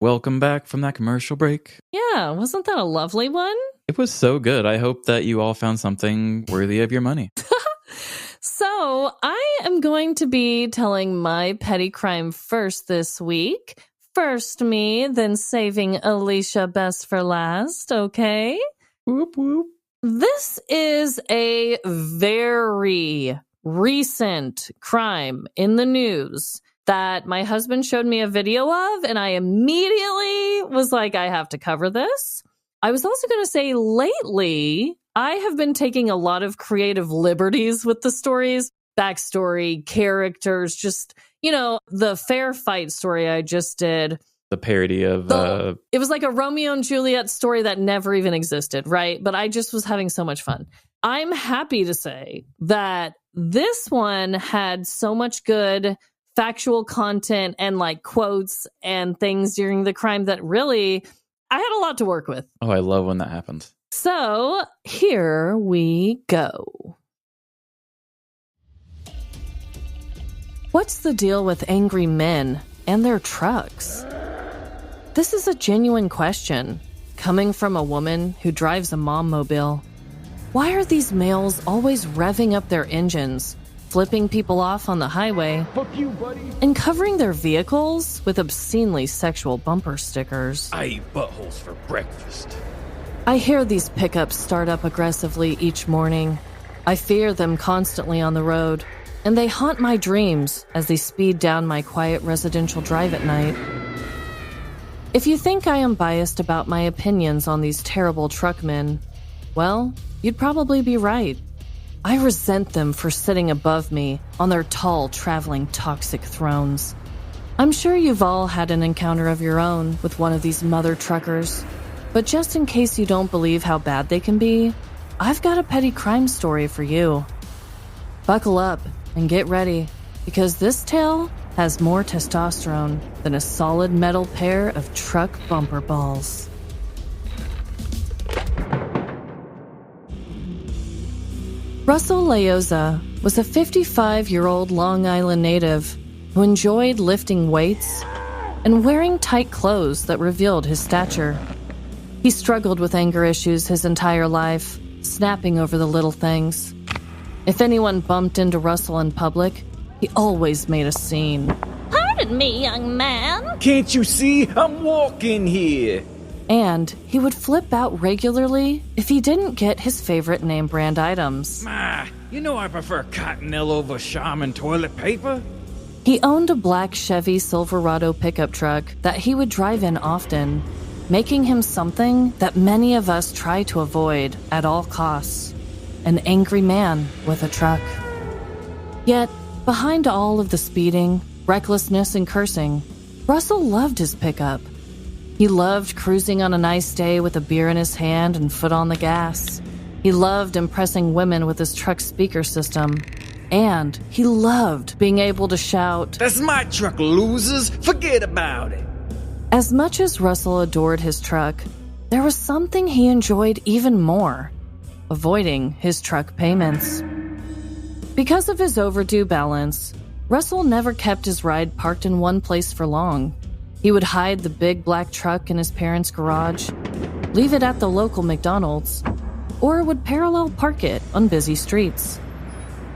[SPEAKER 1] Welcome back from that commercial break.
[SPEAKER 2] Yeah, wasn't that a lovely one?
[SPEAKER 1] It was so good. I hope that you all found something worthy of your money.
[SPEAKER 2] So I am going to be telling my petty crime first this week. First me, then saving Alecia best for last, okay?
[SPEAKER 1] Whoop, whoop.
[SPEAKER 2] This is a very recent crime in the news that my husband showed me a video of, and I immediately was like, I have to cover this. I was also going to say lately, I have been taking a lot of creative liberties with the stories, backstory, characters, just, you know, the fair fight story I just did.
[SPEAKER 1] The parody of...
[SPEAKER 2] It was like a Romeo and Juliet story that never even existed, right? But I just was having so much fun. I'm happy to say that this one had so much good factual content and like quotes and things during the crime that really, I had a lot to work with.
[SPEAKER 1] Oh, I love when that happens.
[SPEAKER 2] So here we go. What's the deal with angry men and their trucks? This is a genuine question, coming from a woman who drives a mom-mobile. Why are these males always revving up their engines, flipping people off on the highway,
[SPEAKER 4] Fuck you, buddy.
[SPEAKER 2] and covering their vehicles with obscenely sexual bumper stickers?
[SPEAKER 4] I eat buttholes for breakfast.
[SPEAKER 2] I hear these pickups start up aggressively each morning. I fear them constantly on the road, and they haunt my dreams as they speed down my quiet residential drive at night. If you think I am biased about my opinions on these terrible truckmen, well, you'd probably be right. I resent them for sitting above me on their tall, traveling, toxic thrones. I'm sure you've all had an encounter of your own with one of these mother truckers. But just in case you don't believe how bad they can be, I've got a petty crime story for you. Buckle up and get ready, because this tale has more testosterone than a solid metal pair of truck bumper balls. Russell Leoza was a 55-year-old Long Island native who enjoyed lifting weights and wearing tight clothes that revealed his stature. He struggled with anger issues his entire life, snapping over the little things. If anyone bumped into Russell in public, he always made a scene.
[SPEAKER 5] Pardon me, young man.
[SPEAKER 4] Can't you see? I'm walking here.
[SPEAKER 2] And he would flip out regularly if he didn't get his favorite name brand items.
[SPEAKER 4] Ma, you know I prefer Cottonelle over Charmin toilet paper.
[SPEAKER 2] He owned a black Chevy Silverado pickup truck that he would drive in often, making him something that many of us try to avoid at all costs: an angry man with a truck. Yet, behind all of the speeding, recklessness, and cursing, Russell loved his pickup. He loved cruising on a nice day with a beer in his hand and foot on the gas. He loved impressing women with his truck speaker system. And he loved being able to shout,
[SPEAKER 4] That's my truck, losers. Forget about it.
[SPEAKER 2] As much as Russell adored his truck, there was something he enjoyed even more: avoiding his truck payments. Because of his overdue balance, Russell never kept his ride parked in one place for long. He would hide the big black truck in his parents' garage, leave it at the local McDonald's, or would parallel park it on busy streets.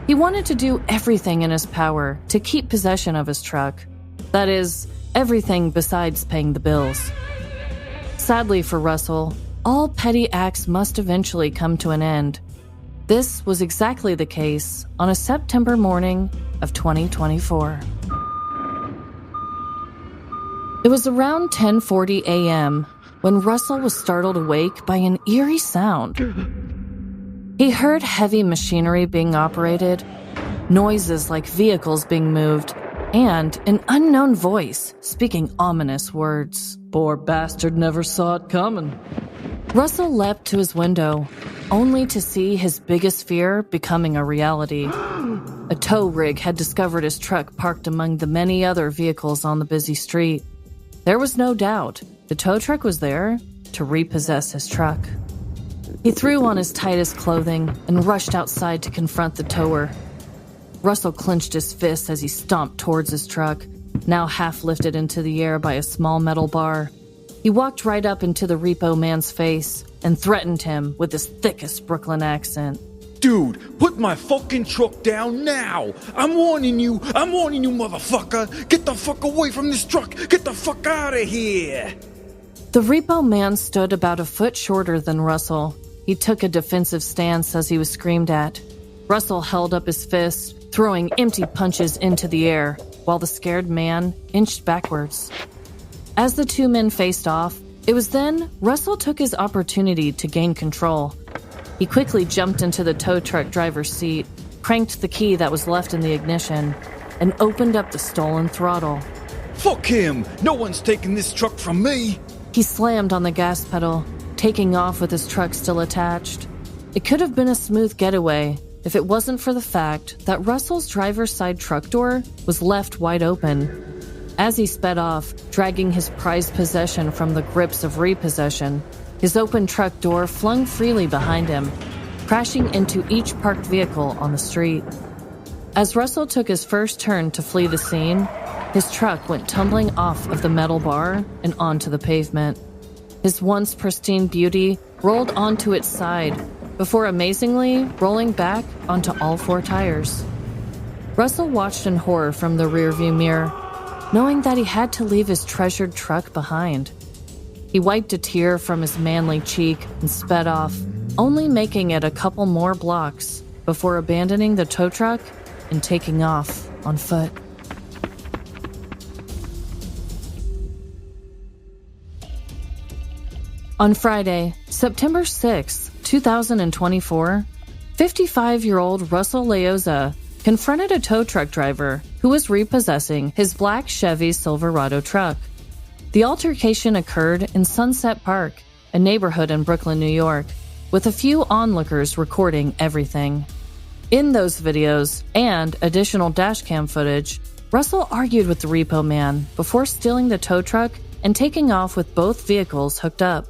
[SPEAKER 2] He wanted to do everything in his power to keep possession of his truck. That is, everything besides paying the bills. Sadly for Russell, all petty acts must eventually come to an end. This was exactly the case on a September morning of 2024. It was around 10:40 a.m. when Russell was startled awake by an eerie sound. He heard heavy machinery being operated, noises like vehicles being moved, and an unknown voice speaking ominous words. Poor bastard never saw it coming. Russell leapt to his window, only to see his biggest fear becoming a reality. A tow rig had discovered his truck parked among the many other vehicles on the busy street. There was no doubt the tow truck was there to repossess his truck. He threw on his tightest clothing and rushed outside to confront the tower. Russell clenched his fists as he stomped towards his truck, now half lifted into the air by a small metal bar. He walked right up into the repo man's face and threatened him with his thickest Brooklyn accent.
[SPEAKER 4] Dude, put my fucking truck down now! I'm warning you, motherfucker! Get the fuck away from this truck! Get the fuck out of here!
[SPEAKER 2] The repo man stood about a foot shorter than Russell. He took a defensive stance as he was screamed at. Russell held up his fist, throwing empty punches into the air, while the scared man inched backwards. As the two men faced off, it was then Russell took his opportunity to gain control. He quickly jumped into the tow truck driver's seat, cranked the key that was left in the ignition, and opened up the stolen throttle.
[SPEAKER 4] Fuck him! No one's taking this truck from me!
[SPEAKER 2] He slammed on the gas pedal, taking off with his truck still attached. It could have been a smooth getaway if it wasn't for the fact that Russell's driver's side truck door was left wide open. As he sped off, dragging his prized possession from the grips of repossession, his open truck door flung freely behind him, crashing into each parked vehicle on the street. As Russell took his first turn to flee the scene, his truck went tumbling off of the metal bar and onto the pavement. His once pristine beauty rolled onto its side before amazingly rolling back onto all four tires. Russell watched in horror from the rearview mirror, knowing that he had to leave his treasured truck behind. He wiped a tear from his manly cheek and sped off, only making it a couple more blocks before abandoning the tow truck and taking off on foot. On Friday, September 6, 2024, 55-year-old Russell Leoza confronted a tow truck driver who was repossessing his black Chevy Silverado truck. The altercation occurred in Sunset Park, a neighborhood in Brooklyn, New York, with a few onlookers recording everything. In those videos and additional dashcam footage, Russell argued with the repo man before stealing the tow truck and taking off with both vehicles hooked up.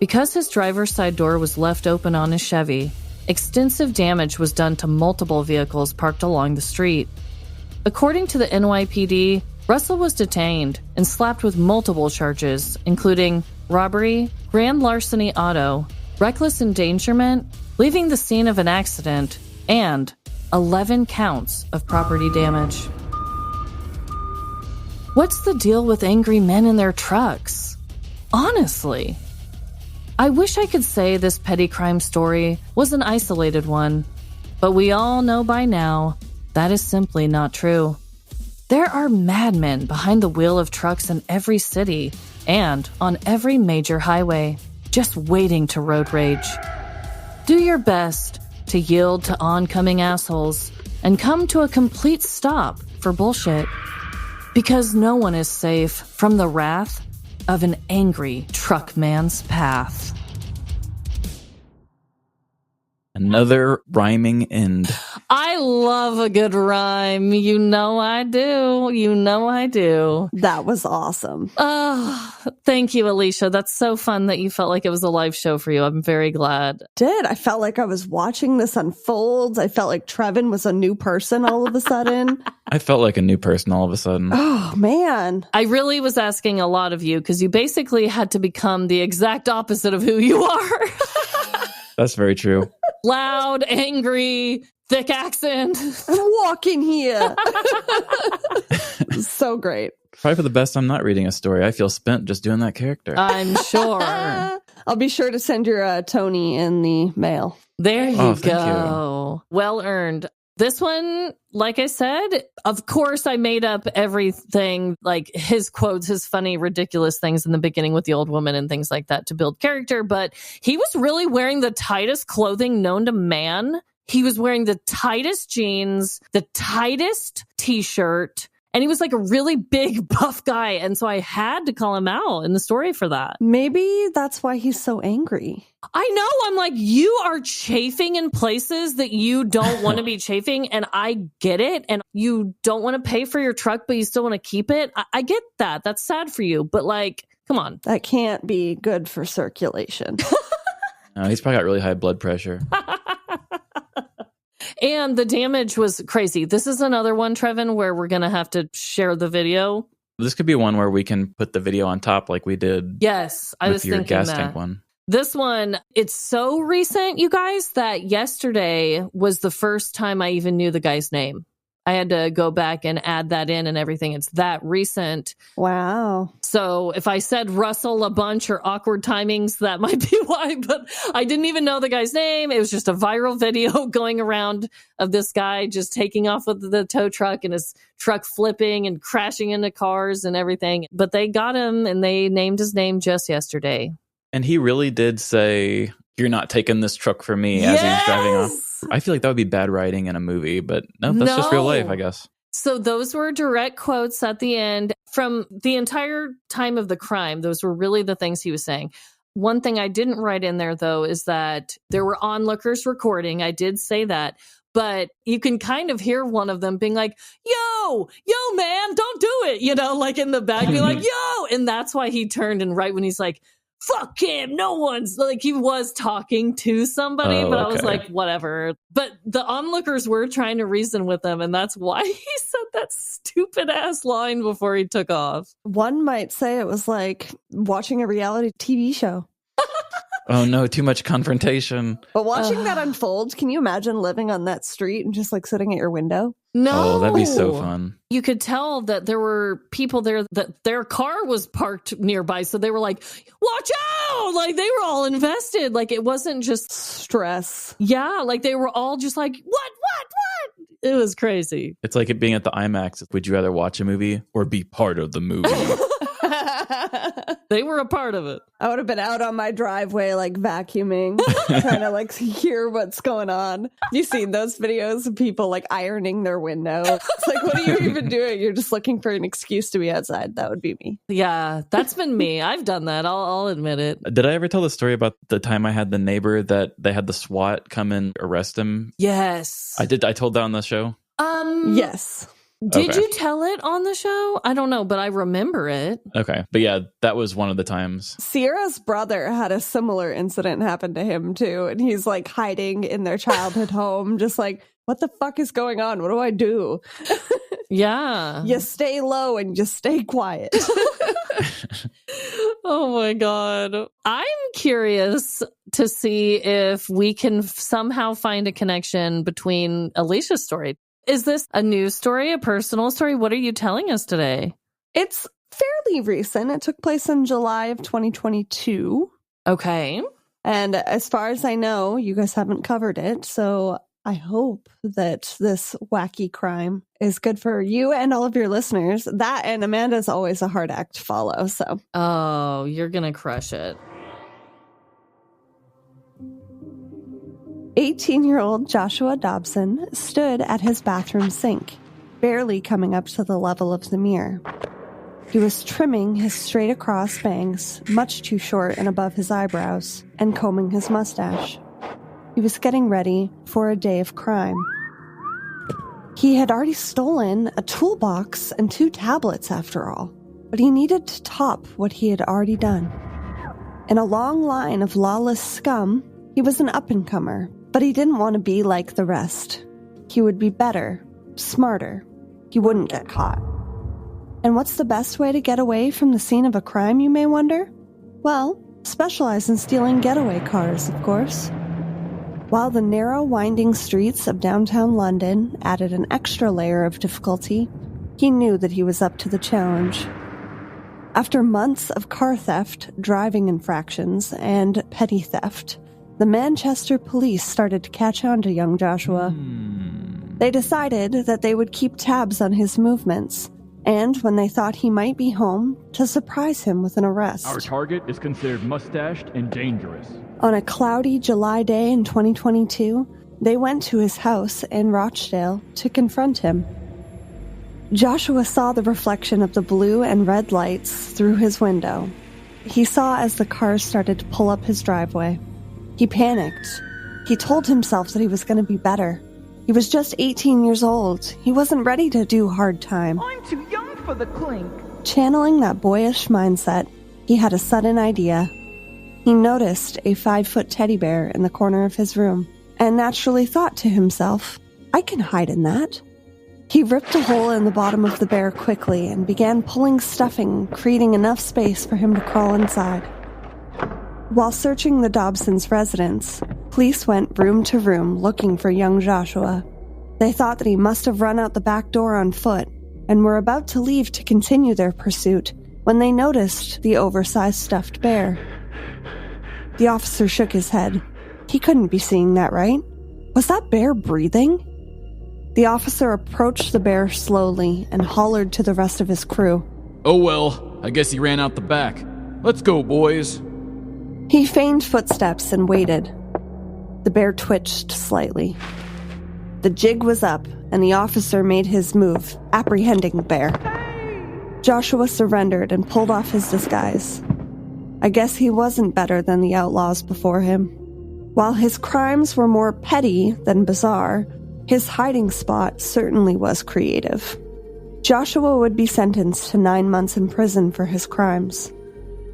[SPEAKER 2] Because his driver's side door was left open on his Chevy, extensive damage was done to multiple vehicles parked along the street. According to the NYPD, Russell was detained and slapped with multiple charges, including robbery, grand larceny auto, reckless endangerment, leaving the scene of an accident, and 11 counts of property damage. What's the deal with angry men in their trucks? Honestly, I wish I could say this petty crime story was an isolated one, but we all know by now that is simply not true. There are madmen behind the wheel of trucks in every city and on every major highway, just waiting to road rage. Do your best to yield to oncoming assholes and come to a complete stop for bullshit, because no one is safe from the wrath of an angry truck man's path.
[SPEAKER 1] Another rhyming end.
[SPEAKER 2] I love a good rhyme. You know I do. You know I do.
[SPEAKER 3] That was awesome.
[SPEAKER 2] Oh, thank you, Alecia. That's so fun that you felt like it was a live show for you. I'm very glad.
[SPEAKER 3] I felt like I was watching this unfold. I felt like Trevin was a new person all of a sudden.
[SPEAKER 1] I felt like a new person all of a sudden.
[SPEAKER 3] Oh, man.
[SPEAKER 2] I really was asking a lot of you because you basically had to become the exact opposite of who you are.
[SPEAKER 1] That's very true.
[SPEAKER 2] Loud, angry, thick accent.
[SPEAKER 3] I'm walking here. So great.
[SPEAKER 1] Probably for the best I'm not reading a story. I feel spent just doing that character.
[SPEAKER 2] I'm sure.
[SPEAKER 3] I'll be sure to send your Tony in the mail.
[SPEAKER 2] There you
[SPEAKER 1] Oh,
[SPEAKER 2] go.
[SPEAKER 1] thank you.
[SPEAKER 2] Well earned. This one, like I said, of course I made up everything, like his quotes, his funny, ridiculous things in the beginning with the old woman and things like that to build character. But he was really wearing the tightest clothing known to man. He was wearing the tightest jeans, the tightest t-shirt, And he was like a really big buff guy. And so I had to call him out in the story for that.
[SPEAKER 3] Maybe that's why he's so angry.
[SPEAKER 2] I know. I'm like, you are chafing in places that you don't want to be chafing. And I get it. And you don't want to pay for your truck, but you still want to keep it. I get that. That's sad for you. But like, come on.
[SPEAKER 3] That can't be good for circulation.
[SPEAKER 1] No, he's probably got really high blood pressure.
[SPEAKER 2] And the damage was crazy. This is another one, Trevin, where we're going to have to share the video.
[SPEAKER 1] This could be one where we can put the video on top like we did.
[SPEAKER 2] Yes, I was
[SPEAKER 1] your
[SPEAKER 2] thinking
[SPEAKER 1] gas
[SPEAKER 2] that.
[SPEAKER 1] tank one.
[SPEAKER 2] This one, it's so recent, you guys, that yesterday was the first time I even knew the guy's name. I had to go back and add that in and everything. It's that recent.
[SPEAKER 3] Wow.
[SPEAKER 2] So if I said Russell a bunch or awkward timings, that might be why. But I didn't even know the guy's name. It was just a viral video going around of this guy just taking off with the tow truck and his truck flipping and crashing into cars and everything. But they got him and they named his name just yesterday.
[SPEAKER 1] And he really did say, "You're not taking this truck from me," as he was driving off. I feel like that would be bad writing in a movie, but no, that's just real life, I guess.
[SPEAKER 2] So those were direct quotes at the end from the entire time of the crime. Those were really the things he was saying. One thing I didn't write in there, though, is that there were onlookers recording. I did say that. But you can kind of hear one of them being like, yo, man, don't do it. You know, like in the back, be like, yo. And that's why he turned. And right when he's like, fuck him, no one's like, he was talking to somebody, but I was like, whatever. But the onlookers were trying to reason with him, and that's why he said that stupid ass line before he took off.
[SPEAKER 3] One might say it was like watching a reality TV show.
[SPEAKER 1] Oh no, too much confrontation.
[SPEAKER 3] But watching that unfold, can you imagine living on that street and just like sitting at your window?
[SPEAKER 2] No.
[SPEAKER 1] Oh, that'd be so fun.
[SPEAKER 2] You could tell that there were people there that their car was parked nearby. So they were like, watch out! Like they were all invested. Like it wasn't just
[SPEAKER 3] stress.
[SPEAKER 2] Yeah, like they were all just like, what? It was crazy.
[SPEAKER 1] It's like it being at the IMAX. Would you rather watch a movie or be part of the movie?
[SPEAKER 2] They were a part of it.
[SPEAKER 3] I would have been out on my driveway, like vacuuming, trying to like hear what's going on. You seen those videos of people like ironing their window? It's like, what are you even doing? You're just looking for an excuse to be outside. That would be me.
[SPEAKER 2] Yeah, that's been me. I've done that. I'll admit it.
[SPEAKER 1] Did I ever tell the story about the time I had the neighbor that they had the SWAT come and arrest him?
[SPEAKER 2] Yes.
[SPEAKER 1] I did. I told that on the show?
[SPEAKER 3] Yes.
[SPEAKER 2] Did you tell it on the show? I don't know, but I remember it.
[SPEAKER 1] Okay. But yeah, that was one of the times.
[SPEAKER 3] Sierra's brother had a similar incident happen to him too. And he's like hiding in their childhood home, just like, what the fuck is going on? What do I do?
[SPEAKER 2] Yeah.
[SPEAKER 3] You stay low and just stay quiet.
[SPEAKER 2] Oh my God. I'm curious to see if we can somehow find a connection between Alicia's story. Is this a news story, a personal story? What are you telling us today?
[SPEAKER 3] It's fairly recent. It took place in July of 2022.
[SPEAKER 2] Okay.
[SPEAKER 3] And as far as I know, you guys haven't covered it. So I hope that this wacky crime is good for you and all of your listeners. That and Amanda's always a hard act to follow. So,
[SPEAKER 2] oh, you're going to crush it.
[SPEAKER 3] 18-year-old Joshua Dobson stood at his bathroom sink, barely coming up to the level of the mirror. He was trimming his straight-across bangs, much too short and above his eyebrows, and combing his mustache. He was getting ready for a day of crime. He had already stolen a toolbox and 2 tablets, after all, but he needed to top what he had already done. In a long line of lawless scum, he was an up-and-comer, but he didn't want to be like the rest. He would be better, smarter. He wouldn't get caught. And what's the best way to get away from the scene of a crime, you may wonder? Well, specialize in stealing getaway cars, of course. While the narrow, winding streets of downtown London added an extra layer of difficulty, he knew that he was up to the challenge. After months of car theft, driving infractions, and petty theft, the Manchester police started to catch on to young Joshua. They decided that they would keep tabs on his movements, and when they thought he might be home, to surprise him with an arrest.
[SPEAKER 6] Our target is considered mustached and dangerous.
[SPEAKER 3] On a cloudy July day in 2022, they went to his house in Rochdale to confront him. Joshua saw the reflection of the blue and red lights through his window. He saw as the cars started to pull up his driveway. He panicked. He told himself that he was going to be better. He was just 18 years old. He wasn't ready to do hard time.
[SPEAKER 7] I'm too young for the clink.
[SPEAKER 3] Channeling that boyish mindset, he had a sudden idea. He noticed a 5-foot teddy bear in the corner of his room and naturally thought to himself, I can hide in that. He ripped a hole in the bottom of the bear quickly and began pulling stuffing, creating enough space for him to crawl inside. While searching the Dobsons' residence, police went room to room looking for young Joshua. They thought that he must have run out the back door on foot and were about to leave to continue their pursuit when they noticed the oversized stuffed bear. The officer shook his head. He couldn't be seeing that, right? Was that bear breathing? The officer approached the bear slowly and hollered to the rest of his crew.
[SPEAKER 6] Oh well, I guess he ran out the back. Let's go, boys.
[SPEAKER 3] He feigned footsteps and waited. The bear twitched slightly. The jig was up, and the officer made his move, apprehending the bear. Joshua surrendered and pulled off his disguise. I guess he wasn't better than the outlaws before him. While his crimes were more petty than bizarre, his hiding spot certainly was creative. Joshua would be sentenced to 9 months in prison for his crimes.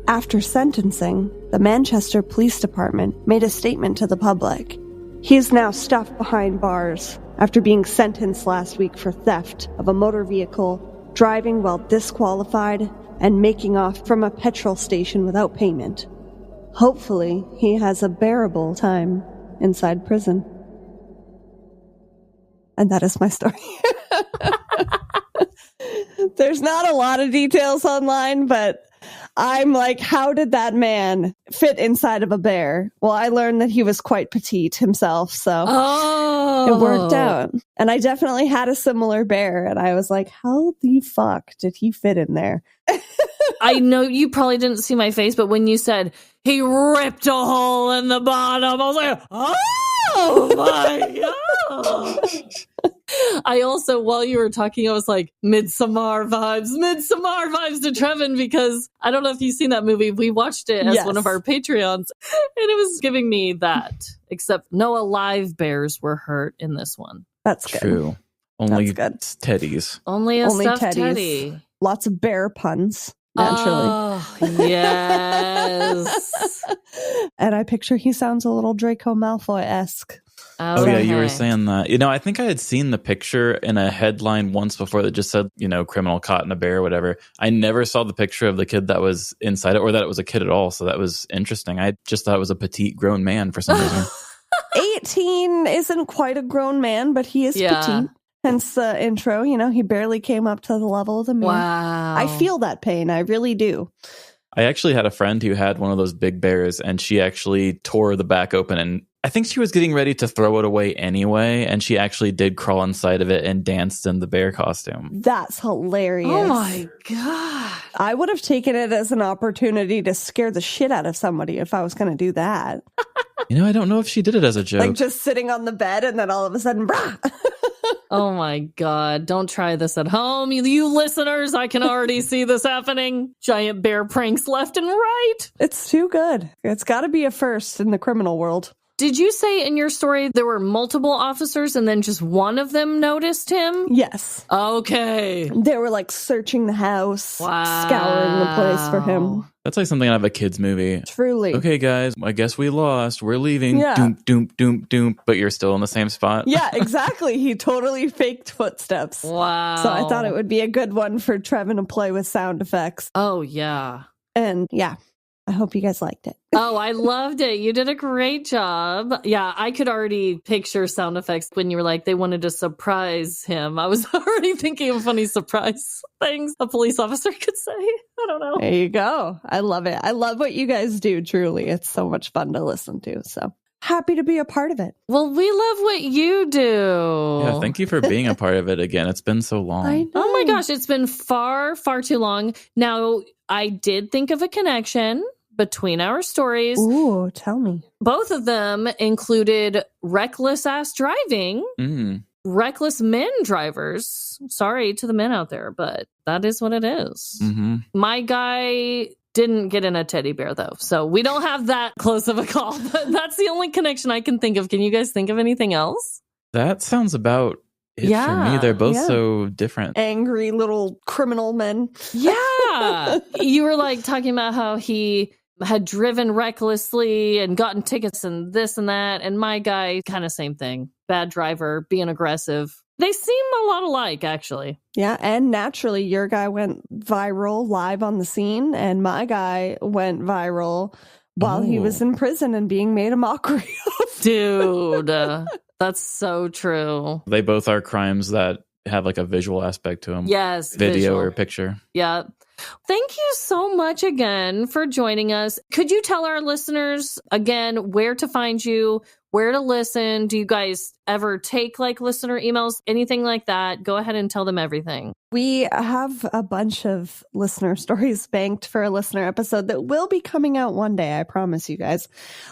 [SPEAKER 3] After sentencing, the Manchester Police Department made a statement to the public. He is now stuffed behind bars after being sentenced last week for theft of a motor vehicle, driving while disqualified, and making off from a petrol station without payment. Hopefully, he has a bearable time inside prison. And that is my story. There's not a lot of details online, but I'm like, how did that man fit inside of a bear? Well, I learned that he was quite petite himself, so it worked out. And I definitely had a similar bear, and I was like, how the fuck did he fit in there?
[SPEAKER 2] I know you probably didn't see my face, but when you said he ripped a hole in the bottom, I was like, oh my gosh. I also, while you were talking, I was like, Midsommar vibes to Trevin, because I don't know if you've seen that movie. We watched it as one of our Patreons, and it was giving me that, except no alive bears were hurt in this one.
[SPEAKER 3] That's good.
[SPEAKER 1] True. Only
[SPEAKER 3] That's
[SPEAKER 1] teddies.
[SPEAKER 2] Only a stuffed
[SPEAKER 3] teddies.
[SPEAKER 2] teddy.
[SPEAKER 3] Lots of bear puns, naturally.
[SPEAKER 2] Oh, yes.
[SPEAKER 3] And I picture he sounds a little Draco Malfoy-esque.
[SPEAKER 1] Oh, yeah, you were saying that. You know, I think I had seen the picture in a headline once before that just said, you know, criminal caught in a bear or whatever. I never saw the picture of the kid that was inside it, or that it was a kid at all. So that was interesting. I just thought it was a petite grown man for some reason.
[SPEAKER 3] 18 isn't quite a grown man, but he is petite. Hence the intro, you know, he barely came up to the level of the man.
[SPEAKER 2] Wow.
[SPEAKER 3] I feel that pain. I really do.
[SPEAKER 1] I actually had a friend who had one of those big bears, and she actually tore the back open, and I think she was getting ready to throw it away anyway, and she actually did crawl inside of it and danced in the bear costume.
[SPEAKER 3] That's hilarious.
[SPEAKER 2] Oh my God.
[SPEAKER 3] I would have taken it as an opportunity to scare the shit out of somebody if I was going to do that.
[SPEAKER 1] You know, I don't know if she did it as a joke.
[SPEAKER 3] Like just sitting on the bed and then all of a sudden, brah!
[SPEAKER 2] Oh my God. Don't try this at home. You listeners, I can already see this happening. Giant bear pranks left and right.
[SPEAKER 3] It's too good. It's got to be a first in the criminal world.
[SPEAKER 2] Did you say in your story there were multiple officers and then just one of them noticed him?
[SPEAKER 3] Yes.
[SPEAKER 2] Okay.
[SPEAKER 3] They were like searching the house, scouring the place for him.
[SPEAKER 1] That's like something out of a kid's movie.
[SPEAKER 3] Truly.
[SPEAKER 1] Okay, guys, I guess we lost. We're leaving.
[SPEAKER 3] Yeah.
[SPEAKER 1] Doom, doom, doom, doom. But you're still in the same spot.
[SPEAKER 3] Yeah, exactly. He totally faked footsteps.
[SPEAKER 2] Wow.
[SPEAKER 3] So I thought it would be a good one for Trevin to play with sound effects.
[SPEAKER 2] Oh, yeah.
[SPEAKER 3] And yeah, I hope you guys liked it.
[SPEAKER 2] Oh, I loved it. You did a great job. Yeah, I could already picture sound effects when you were like, they wanted to surprise him. I was already thinking of funny surprise things a police officer could say. I don't know.
[SPEAKER 3] There you go. I love it. I love what you guys do, truly. It's so much fun to listen to. So happy to be a part of it.
[SPEAKER 2] Well, we love what you do.
[SPEAKER 1] Yeah, thank you for being a part of it again. It's been so long.
[SPEAKER 3] I know.
[SPEAKER 2] Oh my gosh, it's been far, far too long. Now, I did think of a connection between our stories.
[SPEAKER 3] Ooh, tell me.
[SPEAKER 2] Both of them included reckless ass driving. reckless men drivers. Sorry to the men out there, but that is what it is.
[SPEAKER 1] Mm-hmm.
[SPEAKER 2] My guy didn't get in a teddy bear, though, so we don't have that close of a call. But that's the only connection I can think of. Can you guys think of anything else?
[SPEAKER 1] That sounds about it for me. They're both so different.
[SPEAKER 3] Angry little criminal men.
[SPEAKER 2] Yeah. You were like talking about how he had driven recklessly and gotten tickets and this and that. And my guy, kind of same thing. Bad driver, being aggressive. They seem a lot alike, actually.
[SPEAKER 3] Yeah, and naturally, your guy went viral live on the scene, and my guy went viral while he was in prison and being made a mockery of.
[SPEAKER 2] Dude, that's so true.
[SPEAKER 1] They both are crimes that have like a visual aspect to them.
[SPEAKER 2] Yes.
[SPEAKER 1] Video
[SPEAKER 2] visual.
[SPEAKER 1] or picture.
[SPEAKER 2] Yeah. Thank you so much again for joining us. Could you tell our listeners again where to find you, where to listen? Do you guys ever take like listener emails, anything like that? Go ahead and tell them everything.
[SPEAKER 3] We have a bunch of listener stories banked for a listener episode that will be coming out one day. I promise you guys.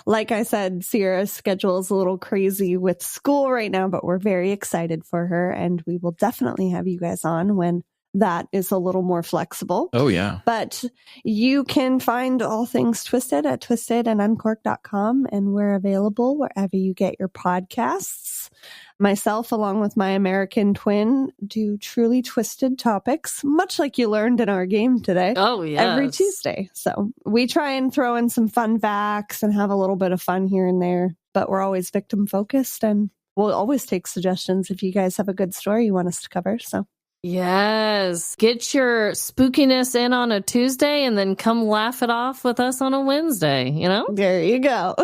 [SPEAKER 3] Like I said, Sierra's schedule is a little crazy with school right now, but we're very excited for her, and we will definitely have you guys on when that is a little more flexible.
[SPEAKER 1] Oh, yeah.
[SPEAKER 3] But you can find all things Twisted at twistedanduncorked.com, and we're available wherever you get your podcasts. Myself, along with my American twin, do truly twisted topics, much like you learned in our game today.
[SPEAKER 2] Oh, yes.
[SPEAKER 3] Every Tuesday. So we try and throw in some fun facts and have a little bit of fun here and there, but we're always victim focused, and we'll always take suggestions if you guys have a good story you want us to cover. So
[SPEAKER 2] yes. Get your spookiness in on a Tuesday and then come laugh it off with us on a Wednesday, you know?
[SPEAKER 3] there you go.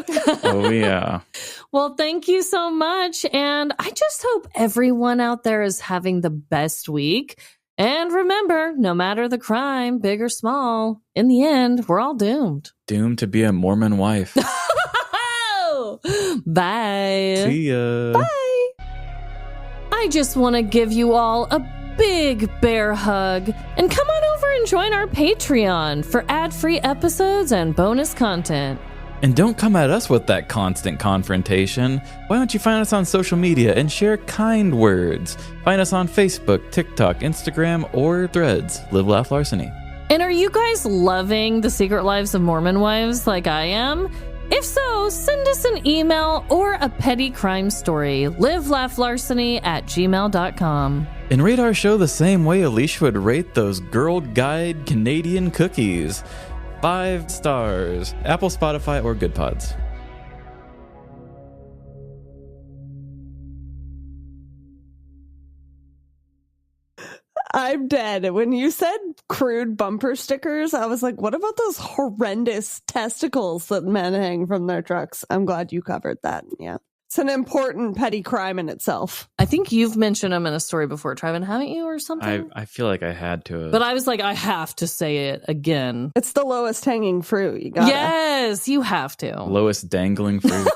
[SPEAKER 1] Oh, yeah.
[SPEAKER 2] Well, thank you so much. And I just hope everyone out there is having the best week. And remember, no matter the crime, big or small, in the end, we're all doomed.
[SPEAKER 1] Doomed to be a Mormon wife.
[SPEAKER 2] Bye.
[SPEAKER 1] See ya.
[SPEAKER 3] Bye.
[SPEAKER 2] I just want to give you all a big bear hug and come on over and join our Patreon for ad-free episodes and bonus content.
[SPEAKER 1] And don't come at us with that constant confrontation. Why don't you find us on social media and share kind words? Find us on Facebook, TikTok, Instagram, or Threads. Live, Laugh, Larceny.
[SPEAKER 2] And are you guys loving The Secret Lives of Mormon Wives like I am? If so, send us an email or a petty crime story. livelaughlarceny@gmail.com.
[SPEAKER 1] And rate our show the same way Alecia would rate those Girl Guide Canadian cookies. 5 stars. Apple, Spotify, or Good Pods.
[SPEAKER 3] I'm dead. When you said crude bumper stickers, I was like, what about those horrendous testicles that men hang from their trucks? I'm glad you covered that. Yeah. It's an important petty crime in itself.
[SPEAKER 2] I think you've mentioned them in a story before, Trevin, haven't you, or something?
[SPEAKER 1] I feel like I had to.
[SPEAKER 2] But I was like, I have to say it again.
[SPEAKER 3] It's the lowest hanging fruit. You got
[SPEAKER 2] Yes, you have to.
[SPEAKER 1] Lowest dangling fruit.